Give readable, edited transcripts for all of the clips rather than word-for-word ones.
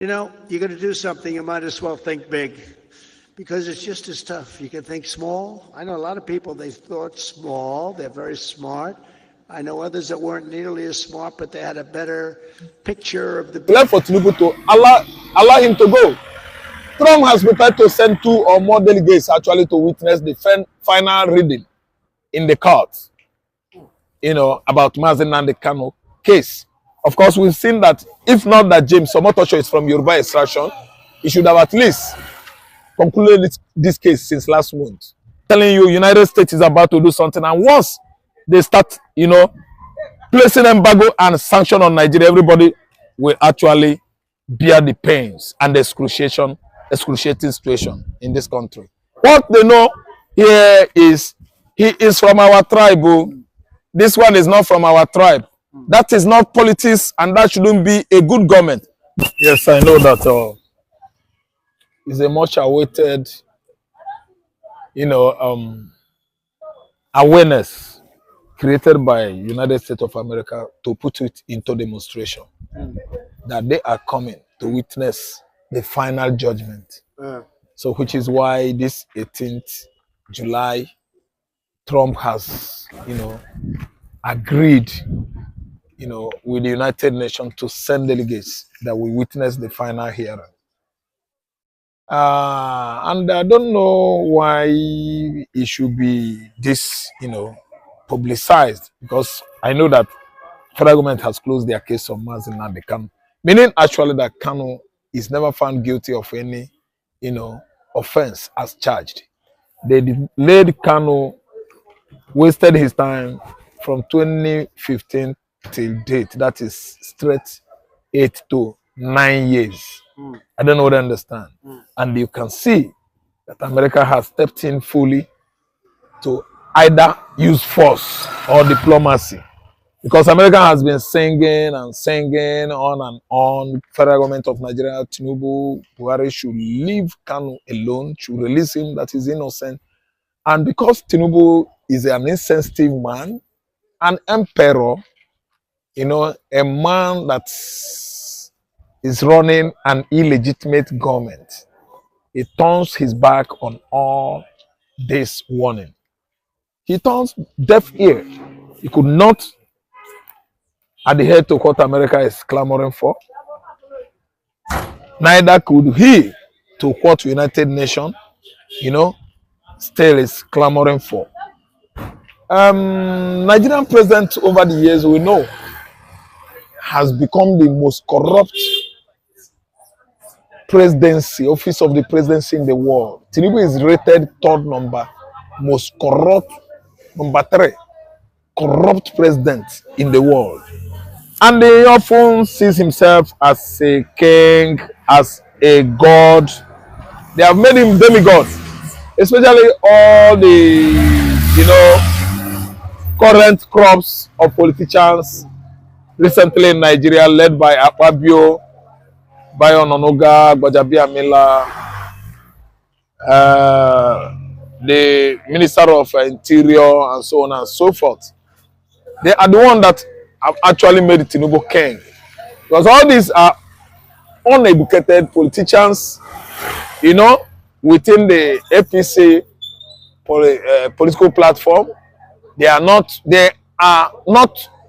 You know, you're going to do something, you might as well think big, because it's just as tough. You can think small. I know a lot of people, they thought small, they're very smart. I know others that weren't nearly as smart, but they had a better picture of the... Left for Tinubu to allow him to go. Trump has prepared to send 2 or more delegates actually to witness the final reading in the court, about Nnamdi Kanu case. Of course, we've seen that if not that James Omotosho is from Yoruba extraction, he should have at least concluded this case since last month. Telling you, United States is about to do something, and once they start, placing embargo and sanction on Nigeria, everybody will actually bear the pains and the excruciating situation in this country. What they know here is he is from our tribe. This one is not from our tribe. That is not politics, and that shouldn't be a good government. Yes, I know that is a much awaited, awareness created by United States of America to put it into demonstration that they are coming to witness the final judgment. So, which is why this 18th July, Trump has, agreed, with the United Nations to send delegates that will witness the final hearing. And I don't know why it should be this, publicized, because I know that federal government has closed their case on Nnamdi Kanu, meaning actually that Kanu is never found guilty of any, offense as charged. They delayed Kanu, wasted his time from 2015 till date. That is straight 8 to 9 years. I don't know what I understand. And you can see that America has stepped in fully to either use force or diplomacy. Because America has been singing and singing on and on. Federal government of Nigeria, Tinubu, Buhari should leave Kanu alone, should release him, that is innocent. And because Tinubu is an insensitive man, an emperor, a man that is running an illegitimate government, he turns his back on all this warning. He turns deaf ear. He could not adhere to what America is clamoring for. Neither could he to what United Nations, still is clamoring for. Nigerian president over the years, we know, has become the most corrupt presidency, office of the presidency in the world. Tinubu is rated 3rd most corrupt, number 3 corrupt president in the world. And he often sees himself as a king, as a god. They have made him demigod, especially all the, current crops of politicians recently in Nigeria, led by Akpabio, Bayo Ononuga, Gbajabiamila, the Minister of Interior, and so on and so forth. They are the ones that have actually made Tinubu king. Because all these are uneducated politicians, within the APC political platform.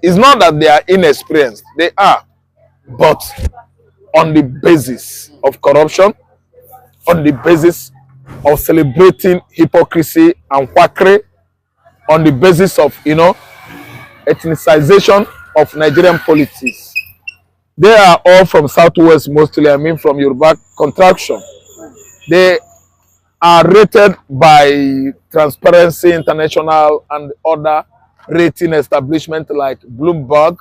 It's not that they are inexperienced. They are. But on the basis of corruption, on the basis of celebrating hypocrisy and quackery, on the basis of, ethnicization of Nigerian politics. They are all from Southwest mostly, from Yoruba contraction. They are rated by Transparency International and other rating establishments like Bloomberg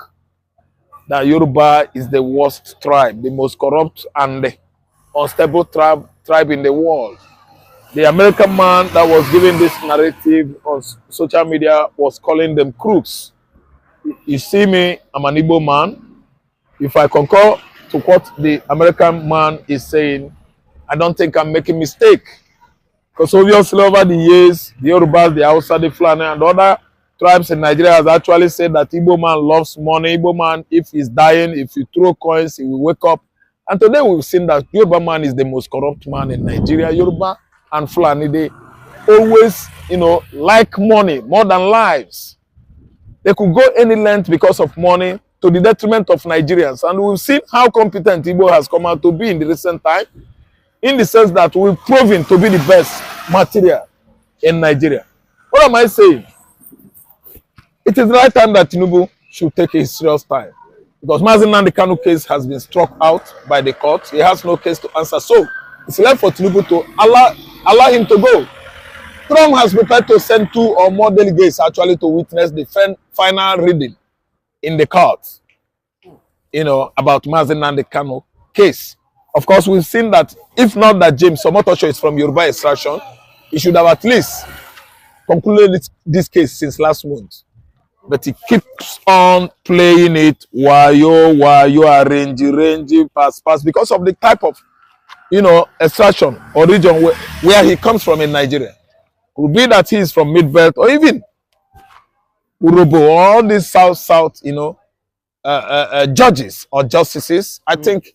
that Yoruba is the worst tribe, the most corrupt and unstable tribe in the world. The American man that was giving this narrative on social media was calling them crooks. You see me, I'm an Igbo man. If I concur to what the American man is saying, I don't think I'm making a mistake. Because obviously over the years, the Yorubas, the Hausa, the Fulani, and other tribes in Nigeria has actually said that Igbo man loves money. Igbo man, if he's dying, if you throw coins, he will wake up And today we've seen that Yoruba man is the most corrupt man in Nigeria. Yoruba and Fulani, they always, like money more than lives. They could go any length because of money to the detriment of Nigerians. And we've seen how competent Igbo has come out to be in the recent time, in the sense that we've proven to be the best material in Nigeria. What am I saying? It is the right time that Tinubu should take a serious time. Because Nnamdi Kanu case has been struck out by the court. He has no case to answer. So it's left for Tinubu to allow him to go. Trump has prepared to send 2 or more delegates actually to witness the final reading in the court, about Nnamdi Kanu case. Of course, we've seen that if not that James Omotosho is from Yoruba extraction, he should have at least concluded this case since last month. But he keeps on playing it while you are arranging, pass, because of the type of, extraction or region where he comes from in Nigeria. Could be that he is from Midbelt or even Urobo, all these south, judges or justices. I think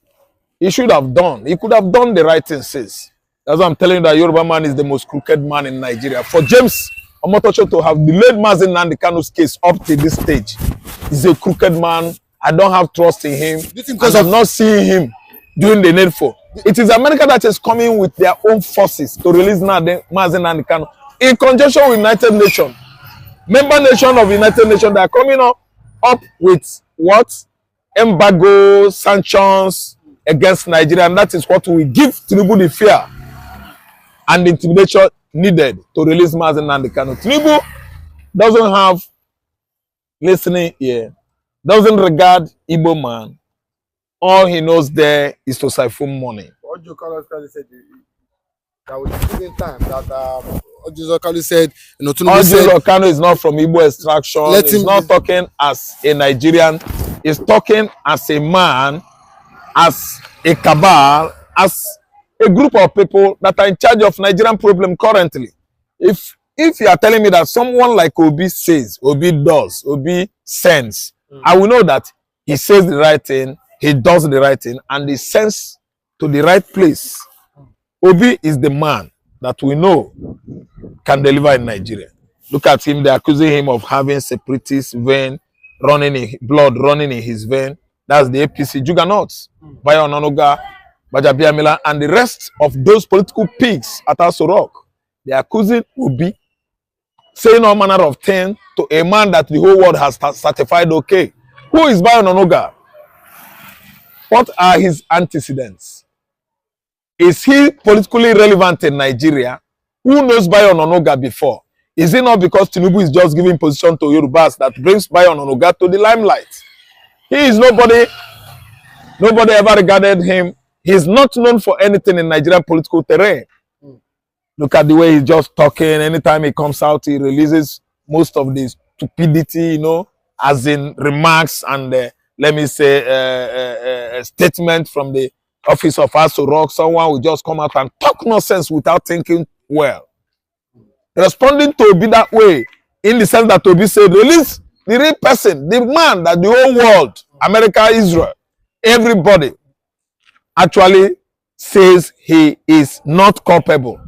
he could have done the right thing since. That's why I'm telling you that Yoruba man is the most crooked man in Nigeria. For James Omotosho to have delayed Nnamdi Kanu's case up to this stage, he's a crooked man. I don't have trust in him. Because I'm not seeing him doing the needful. It is America that is coming with their own forces to release Nnamdi Kanu in conjunction with United Nations. Member nation of United Nations that are coming up with what? Embargo, sanctions against Nigeria. And that is what will give Tinubu the fear and intimidation needed to release Nnamdi Kanu. Tinubu doesn't have listening ear, doesn't regard Igbo man. All he knows there is to siphon money. Ojo said that was giving time that Ojo said, Ojo Kanu is not from Igbo extraction. He's not talking as a Nigerian. He's talking as a man, as a cabal, as a group of people that are in charge of Nigerian problem currently. If you are telling me that someone like Obi says, Obi does, Obi sends, I will know that he says the right thing, he does the right thing, and he sends to the right place. Obi is the man that we know can deliver in Nigeria. Look at him, they're accusing him of having separatist vein blood running in his vein. That's the APC juggernauts. Bayo Ononuga, Bajabiamila, and the rest of those political pigs at Asorock. They are accusing Obi, saying all manner of things to a man that the whole world has certified okay. Who is Bayo Ononuga? What are his antecedents? Is he politically relevant in Nigeria? Who knows Bayo Ononuga before? Is it not because Tinubu is just giving position to Yorubas that brings Bayo Ononuga to the limelight? He is nobody. Nobody ever regarded him. He is not known for anything in Nigerian political terrain. Look at the way he's just talking. Anytime he comes out, he releases most of the stupidity, as in remarks and let me say a statement from the office of Asorock. Someone will just come out and talk nonsense without thinking well. Responding to Obi that way, in the sense that Obi said, release the real person, the man that the whole world, America, Israel, everybody actually says he is not culpable.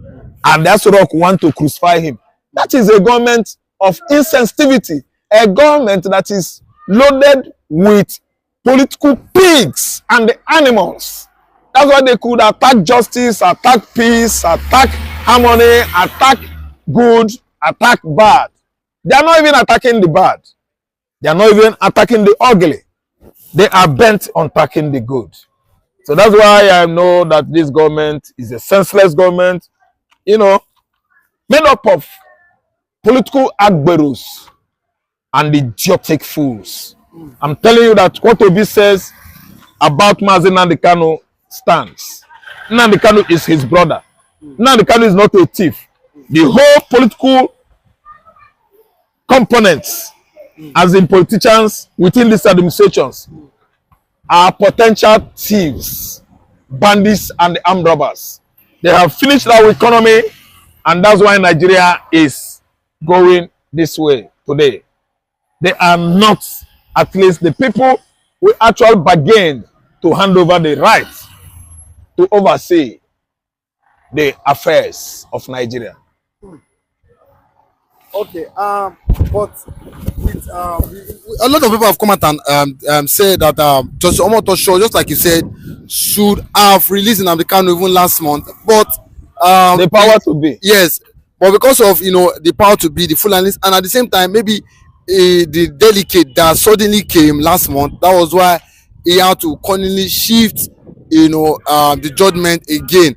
And the Asorock want to crucify him. That is a government of insensitivity, a government that is loaded with political pigs and the animals. That's why they could attack justice, attack peace, attack harmony, attack good, attack bad. They are not even attacking the bad. They are not even attacking the ugly. They are bent on attacking the good. So that's why I know that this government is a senseless government, made up of political agberus and idiotic fools. I'm telling you that what Obi says about Nnamdi Kanu stands. Nnamdi Kanu is his brother. Nnamdi Kanu is not a thief. The whole political components, as in politicians within these administrations, are potential thieves, bandits, and armed robbers. They have finished our economy, and that's why Nigeria is going this way today. They are not, at least the people who actually bargained to hand over the rights to oversee the affairs of Nigeria. Okay, but with, a lot of people have come out and said that Justice Omotosho, just like you said, should have released Nnamdi Kanu even last month. But The power to be. yes, but because of the power to be, the Fulanis, and at the same time maybe the delegate that suddenly came last month, that was why he had to cunningly shift the judgment again.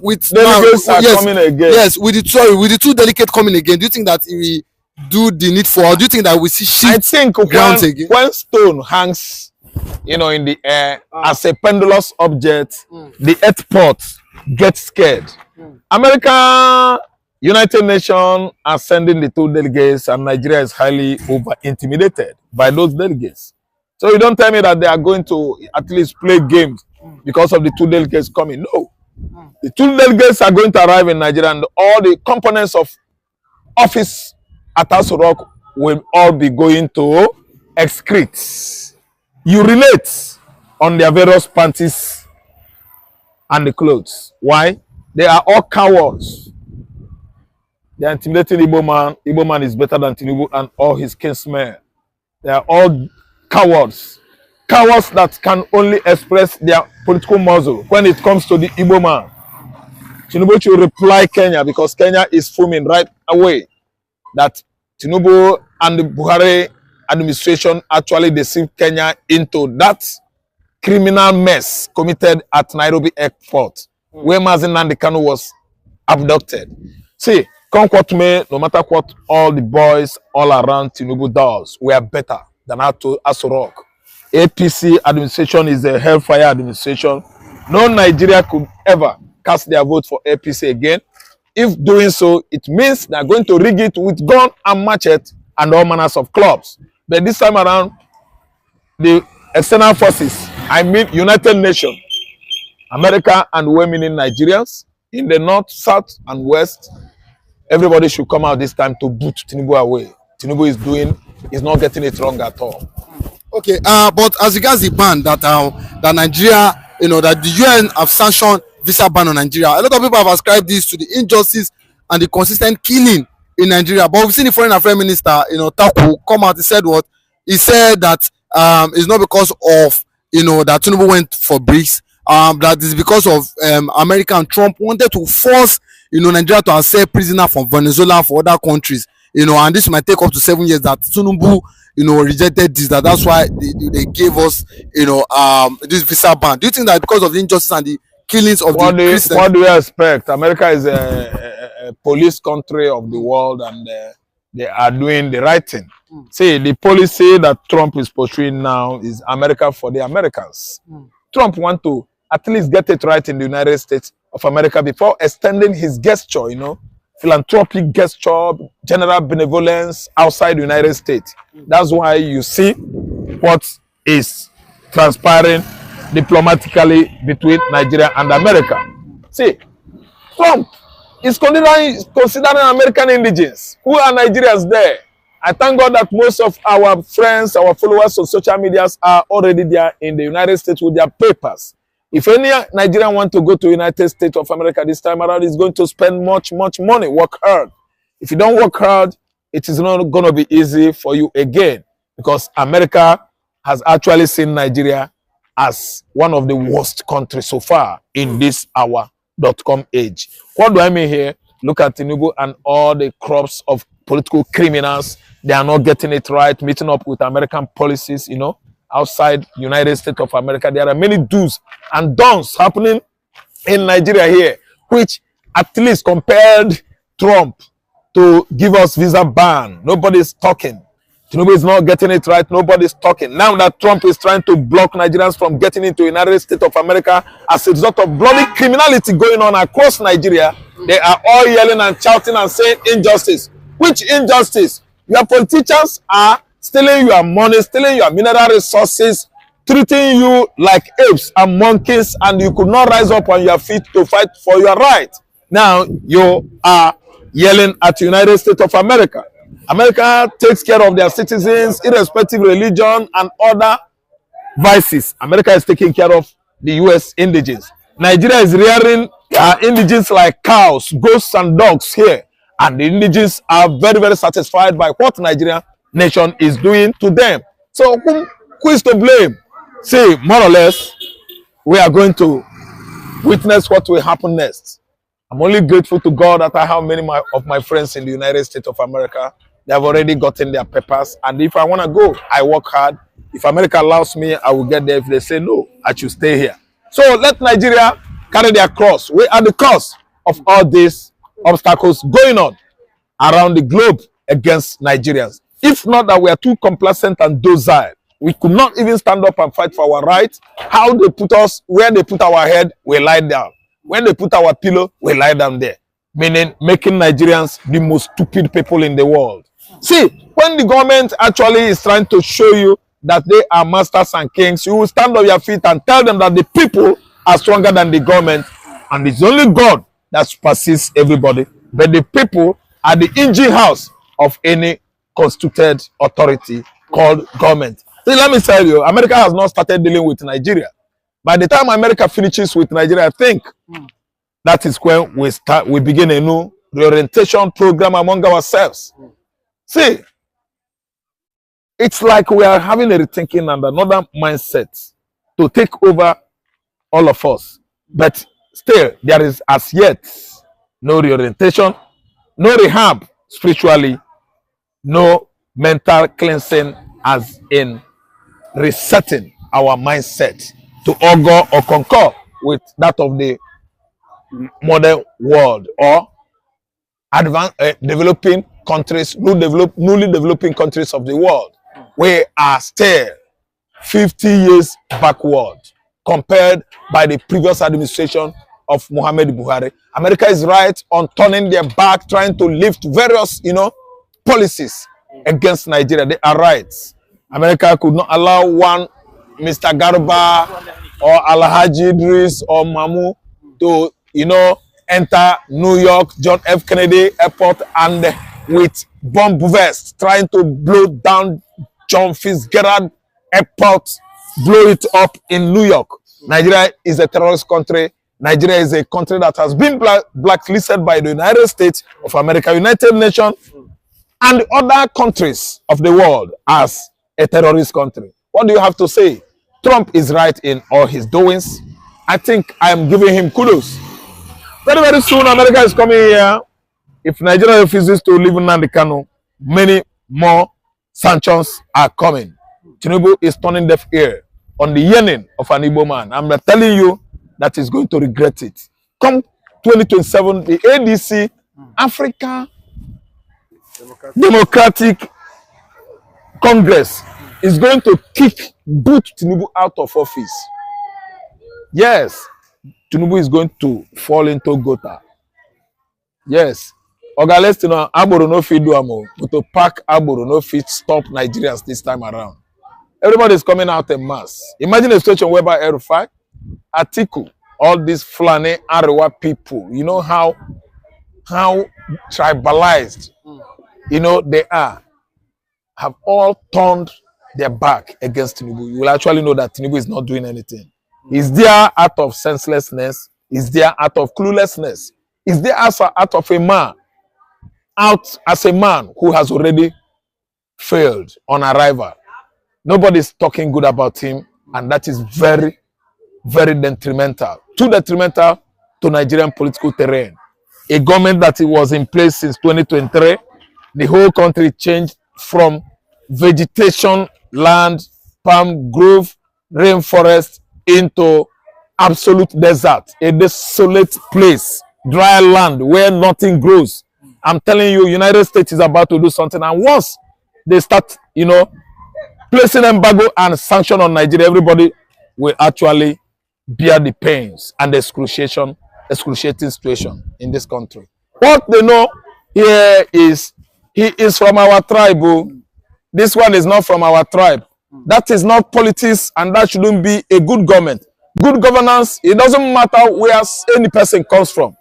With Delegates now, are yes, coming again. yes, with the two delegates coming again, do you think that he will do the needful, or do you think that we see I shift think grounds again? when stone hangs, in the air as a pendulous object, the earth pot gets scared. America, United Nations are sending the two delegates, and Nigeria is highly over-intimidated by those delegates. So you don't tell me that they are going to at least play games because of the two delegates coming. No. The two delegates are going to arrive in Nigeria, and all the components of office at Asorock will all be going to excrete, urinate on their various panties and the clothes. Why? They are all cowards. They are intimidating Igbo man. Igbo man is better than Tinubu and all his kinsmen. They are all cowards. Cowards that can only express their political muscle when it comes to the Igbo man. Tinubu should reply Kenya, because Kenya is fuming right away that Tinubu and the Buhari administration actually deceived Kenya into that criminal mess committed at Nairobi airport, where Nnamdi Kanu was abducted. See, come quote me, no matter what all the boys all around Tinubu does, we are better than Asorock. APC administration is a hellfire administration. No Nigeria could ever cast their vote for APC again. If doing so, it means they are going to rig it with gun and machete and all manners of clubs. But this time around, the external forces, I mean United Nations, America and women in Nigerians, in the north, south, and west, everybody should come out this time to boot Tinubu away. Tinubu is not getting it wrong at all. Okay, but as regards the ban that Nigeria, that the UN have sanctioned visa ban on Nigeria, a lot of people have ascribed this to the injustice and the consistent killing in Nigeria. But we've seen the foreign affairs minister, Taku, come out. He said what? He said that it's not because of that Tinubu went for BRICS. That is because of America and Trump wanted to force Nigeria to accept prisoners from Venezuela for other countries. And this might take up to 7 years that Tinubu rejected this. That's why they gave us this visa ban. Do you think that because of the injustice and the killings of the Christians? What do you expect? America is a police country of the world, and they are doing the right thing. See, the policy that Trump is pursuing now is America for the Americans. Trump wants to at least get it right in the United States of America before extending his gesture, philanthropic gesture, general benevolence outside the United States. That's why you see what is transpiring diplomatically between Nigeria and America. See, Trump is considering American indigents. Who are Nigerians there? I thank God that most of our friends, our followers on social media are already there in the United States with their papers. If any Nigerian want to go to the United States of America this time around, is going to spend much money, work hard. If you don't work hard, it is not going to be easy for you again, because America has actually seen Nigeria as one of the worst countries so far in this our .com age. What do I mean here? Look at Tinubu and all the crops of political criminals. They are not getting it right, meeting up with American policies, outside United States of America. There are many do's and don'ts happening in Nigeria here, which at least compelled Trump to give us visa ban. Nobody's talking. Tinubu is not getting it right. Nobody's talking. Now that Trump is trying to block Nigerians from getting into the United States of America as a result of bloody criminality going on across Nigeria, they are all yelling and shouting and saying injustice. Which injustice? Your politicians are stealing your money, stealing your mineral resources, treating you like apes and monkeys, and you could not rise up on your feet to fight for your right. Now you are yelling at the United States of America. America takes care of their citizens, irrespective of religion and other vices. America is taking care of the U.S. indigents. Nigeria is rearing indigens like cows, goats, and dogs here. And the indigens are very, very satisfied by what Nigerian nation is doing to them. So who is to blame? See, more or less, we are going to witness what will happen next. I'm only grateful to God that I have many of my friends in the United States of America. They have already gotten their papers. And if I want to go, I work hard. If America allows me, I will get there. If they say no, I should stay here. So let Nigeria carry their cross. We are the cause of all these obstacles going on around the globe against Nigerians. If not that we are too complacent and docile, we could not even stand up and fight for our rights. How they put us, where they put our head, we lie down. When they put our pillow, we lie down there. Meaning making Nigerians the most stupid people in the world. See, when the government actually is trying to show you that they are masters and kings, you will stand on your feet and tell them that the people are stronger than the government. And it's only God that supersedes everybody. But the people are the engine house of any constituted authority called government. See, let me tell you, America has not started dealing with Nigeria. By the time America finishes with Nigeria, I think that is when we begin a new reorientation program among ourselves. See, it's like we are having a rethinking and another mindset to take over all of us. But still, there is as yet no reorientation, no rehab spiritually, no mental cleansing as in resetting our mindset to augur or concur with that of the modern world or developing countries, newly developing countries of the world. We are still 50 years backward compared by the previous administration of Muhammad Buhari. America is right on turning their back, trying to lift various, policies against Nigeria. They are right. America could not allow one Mr. Garba or Alhaji Idris or Mamu to, enter New York John F. Kennedy Airport and with bomb vests trying to blow down John Fitzgerald Airport, blow it up in New York. Nigeria is a terrorist country. Nigeria is a country that has been blacklisted by the United States of America, United Nations, and other countries of the world as a terrorist country. What do you have to say? Trump is right in all his doings. I think I am giving him kudos. Very, very soon, America is coming here. If Nigeria refuses to leave Nnamdi Kanu, many more sanctions are coming. Tinubu is turning deaf ear on the yearning of an Igbo man. I'm telling you that he's going to regret it. Come 2027, the ADC, Africa Democratic Congress, is going to boot Tinubu out of office. Yes, Tinubu is going to fall into Gota. Yes. Oga, let's know, Agboro no fit do amo, but to pack Agboro no fit stop Nigerians this time around. Everybody is coming out en mass. Imagine a situation whereby Erufai, Atiku, all these Fulani Arewa people, you know how tribalized, they are, have all turned their back against Tinubu. You will actually know that Tinubu is not doing anything. He's there out of senselessness. He's there out of cluelessness. He's there out of a man, out as a man who has already failed on arrival. Nobody's talking good about him, and that is very, very detrimental. Too detrimental to Nigerian political terrain. A government that was in place since 2023, the whole country changed from vegetation, land, palm grove, rainforest into absolute desert, a desolate place, dry land where nothing grows. I'm telling you, United States is about to do something, and once they start, placing embargo and sanction on Nigeria, everybody will actually bear the pains and the excruciating situation in this country. What they know here is he is from our tribe. This one is not from our tribe. That is not politics, and that shouldn't be a good government. Good governance, it doesn't matter where any person comes from,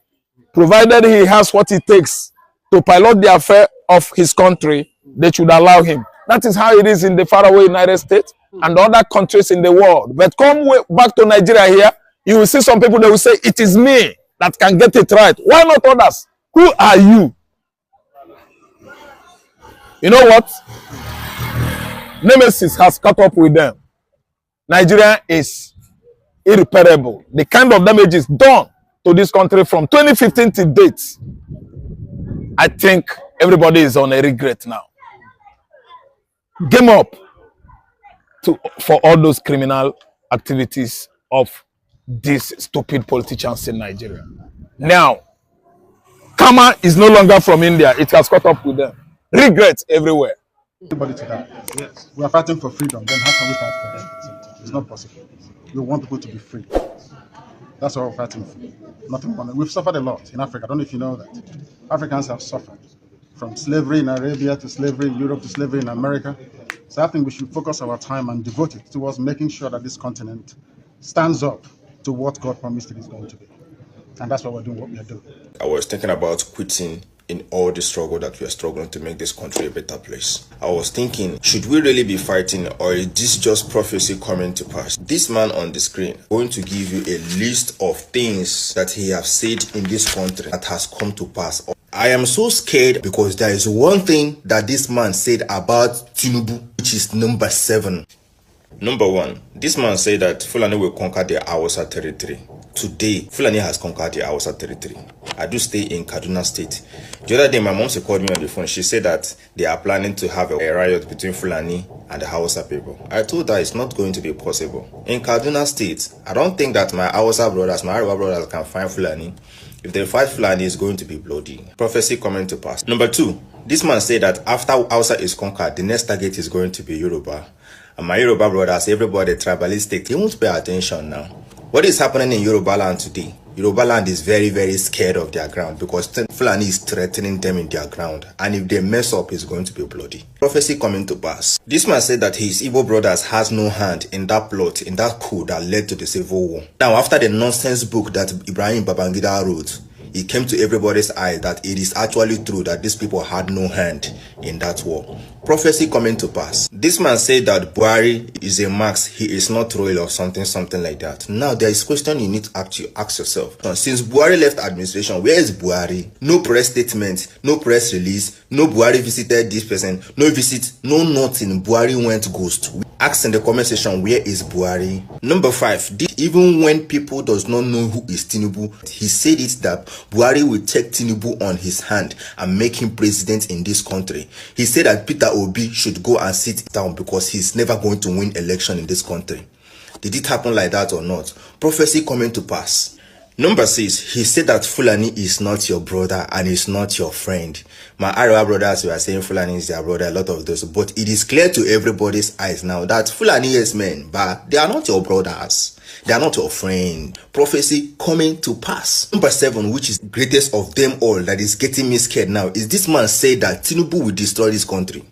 provided he has what it takes to pilot the affair of his country, they should allow him. That is how it is in the faraway United States and other countries in the world. But come back to Nigeria here, You will see some people that will say, it is me that can get it right. Why not others? Who are you? You know what? Nemesis has caught up with them. Nigeria is irreparable. The kind of damage is done to this country from 2015 to date. I think everybody is on a regret now. Game up for all those criminal activities of these stupid politicians in Nigeria. Now, karma is no longer from India. It has caught up with them. Regret everywhere. Everybody to die. Yes. We are fighting for freedom. Then how can we fight for that? It's not possible. We want people to be free. That's what we're fighting for. Nothing more. We've suffered a lot in Africa. I don't know if you know that. Africans have suffered. From slavery in Arabia to slavery in Europe to slavery in America. So I think we should focus our time and devote it towards making sure that this continent stands up to what God promised it is going to be. And that's why we're doing what we are doing. I was thinking about quitting in all the struggle that we are struggling to make this country a better place. I was thinking, should we really be fighting, or is this just prophecy coming to pass? This man on the screen going to give you a list of things that he has said in this country that has come to pass. I am so scared because there is one thing that this man said about Tinubu, which is number 7. Number 1, this man said that Fulani will conquer the Hausa territory. Today, Fulani has conquered the Hausa territory. I do stay in Kaduna State. The other day, my mom called me on the phone. She said that they are planning to have a riot between Fulani and the Hausa people. I told her it's not going to be possible. In Kaduna State, I don't think that my Hausa brothers, my Arewa brothers can find Fulani. If they fight Fulani, it's going to be bloody. Prophecy coming to pass. Number 2, this man said that after Hausa is conquered, the next target is going to be Yoruba. And my Yoruba brothers, everybody tribalistic, they won't pay attention now. What is happening in Yoruba land today? Yoruba land is very, very scared of their ground because Fulani is threatening them in their ground. And if they mess up, it's going to be bloody. Prophecy coming to pass. This man said that his Igbo brothers has no hand in that plot, in that coup that led to the civil war. Now, after the nonsense book that Ibrahim Babangida wrote, it came to everybody's eye that it is actually true that these people had no hand in that war. Prophecy coming to pass. This man said that Buhari is a max, he is not royal or something like that. Now there is a question you need to actually ask yourself. Since Buhari left administration, where is Buhari? No press statement, no press release, no Buhari visited this person, no visit, no nothing. Buhari went ghost. Ask in the comment section, where is Buhari? Number 5, even when people does not know who is Tinubu, he said it that Buhari will take Tinubu on his hand and make him president in this country. He said that Peter Obi should go and sit down because he's never going to win election in this country. Did it happen like that or not? Prophecy coming to pass. Number 6, he said that Fulani is not your brother and is not your friend. My Arewa brothers were saying Fulani is their brother, a lot of those. But it is clear to everybody's eyes now that Fulani is men, but they are not your brothers. They are not your friend. Prophecy coming to pass. Number 7, which is greatest of them all, that is getting me scared now, is this man said that Tinubu will destroy this country.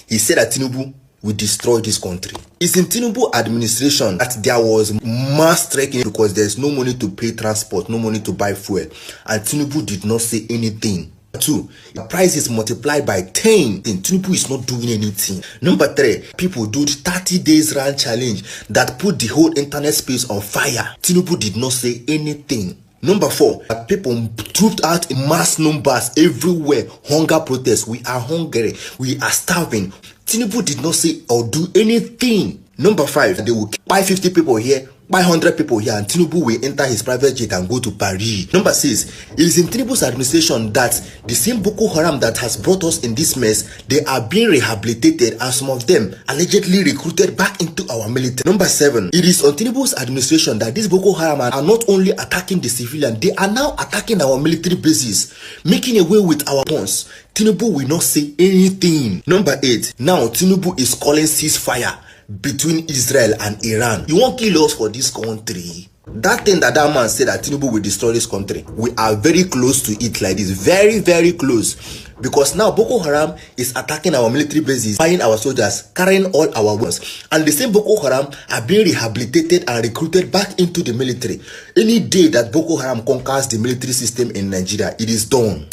He said that Tinubu will destroy this country. It's in Tinubu administration that there was mass striking because there's no money to pay transport, no money to buy fuel. And Tinubu did not say anything. 2, the price is multiplied by 10. Tinubu is not doing anything. Number 3, people do 30 days run challenge that put the whole internet space on fire. Tinubu did not say anything. Number 4, people trooped out in mass numbers everywhere. Hunger protests. We are hungry. We are starving. Tinubu did not say or do anything. Number 5, they will buy 50 people here, buy 100 people here, and Tinubu will enter his private jet and go to Paris. Number 6, it is in Tinubu's administration that the same Boko Haram that has brought us in this mess, they are being rehabilitated and some of them allegedly recruited back into our military. Number 7, it is on Tinubu's administration that these Boko Haram are not only attacking the civilian, they are now attacking our military bases, making away with our bonds. Tinubu will not say anything. Number 8, now Tinubu is calling ceasefire between Israel and Iran. You won't kill us for this country. That thing that man said that Tinubu will destroy this country, we are very close to it like this. Very, very close. Because now Boko Haram is attacking our military bases, buying our soldiers, carrying all our weapons. And the same Boko Haram are being rehabilitated and recruited back into the military. Any day that Boko Haram conquers the military system in Nigeria, it is done.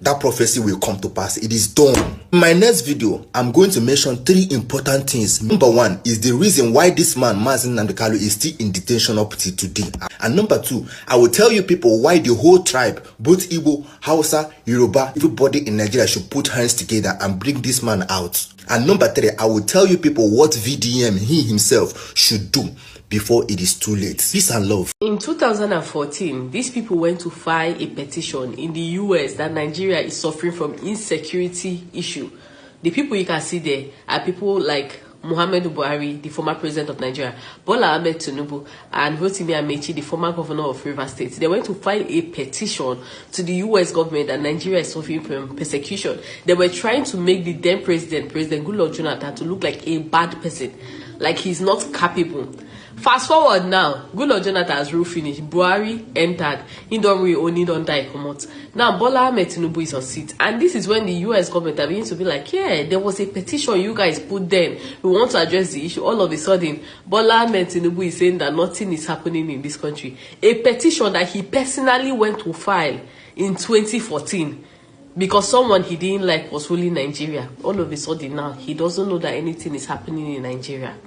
That prophecy will come to pass. It is done. In my next video, I'm going to mention 3 important things. Number 1 is the reason why this man, Nnamdi Kanu, is still in detention up to today. And number 2, I will tell you people why the whole tribe, both Igbo, Hausa, Yoruba, everybody in Nigeria should put hands together and bring this man out. And number 3, I will tell you people what VDM he himself should do before it is too late. Peace and love. In 2014, these people went to file a petition in the US that Nigeria is suffering from insecurity issue. The people you can see there are people like Muhammadu Buhari, the former president of Nigeria, Bola Ahmed Tinubu, and Rotimi Amechi, the former governor of Rivers State. They went to file a petition to the US government that Nigeria is suffering from persecution. They were trying to make the then President Goodluck Jonathan, to look like a bad person, like he's not capable. Fast forward now, Goodluck Jonathan has rule finished. Buhari entered. He don't die, come out. Now Bola Ahmed Tinubu is on seat, and this is when the US government are beginning to be like, yeah, there was a petition you guys put then. We want to address the issue. All of a sudden, Bola Ahmed Tinubu is saying that nothing is happening in this country. A petition that he personally went to file in 2014 because someone he didn't like was ruling Nigeria. All of a sudden now, he doesn't know that anything is happening in Nigeria.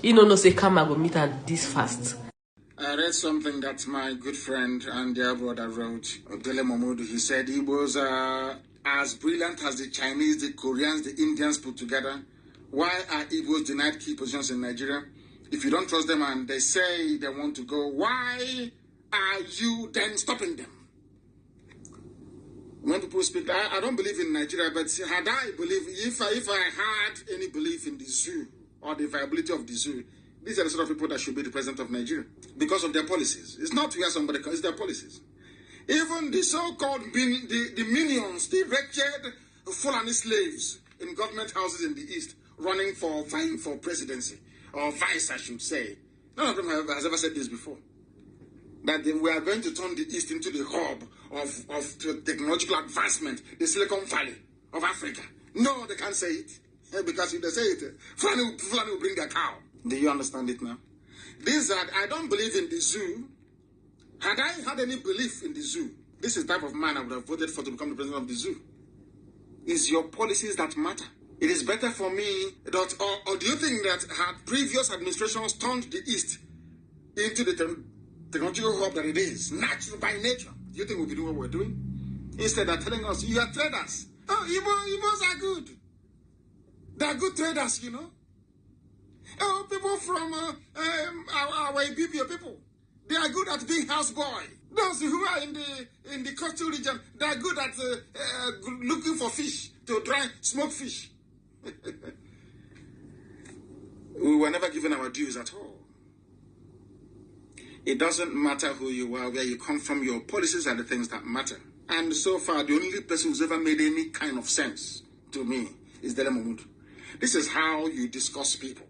You know, no say come and go meet and this fast. I read something that my good friend and dear brother wrote, Delegate. He said Igbos are as brilliant as the Chinese, the Koreans, the Indians put together. Why are Igbos denied key positions in Nigeria? If you don't trust them and they say they want to go, why are you then stopping them? When people speak, I don't believe in Nigeria, but had I believe, if I had any belief in the zoo, or the viability of the zoo, these are the sort of people that should be the president of Nigeria because of their policies. It's not where somebody comes, it's their policies. Even the so-called the minions, the wretched Fulani slaves in government houses in the East vying for presidency, or vice, I should say. None of them has ever said this before. That we are going to turn the East into the hub of technological advancement, the Silicon Valley of Africa. No, they can't say it. Because if they say it, Fulani will bring their cow. Do you understand it now? I don't believe in the zoo. Had I had any belief in the zoo, this is the type of man I would have voted for to become the president of the zoo. It's your policies that matter. It is better for me that, or do you think that had previous administrations turned the East into the technological hub that it is, natural by nature, do you think we'll be doing what we're doing? Instead, they're telling us, you are traders. Oh, Igbos are good. They are good traders, you know. Oh, people from our Ibibio people, they are good at being houseboy. Those who are in the coastal region, they are good at looking for fish to dry, smoke fish. We were never given our dues at all. It doesn't matter who you are, where you come from. Your policies are the things that matter. And so far, the only person who's ever made any kind of sense to me is Delegate. This is how you discuss people.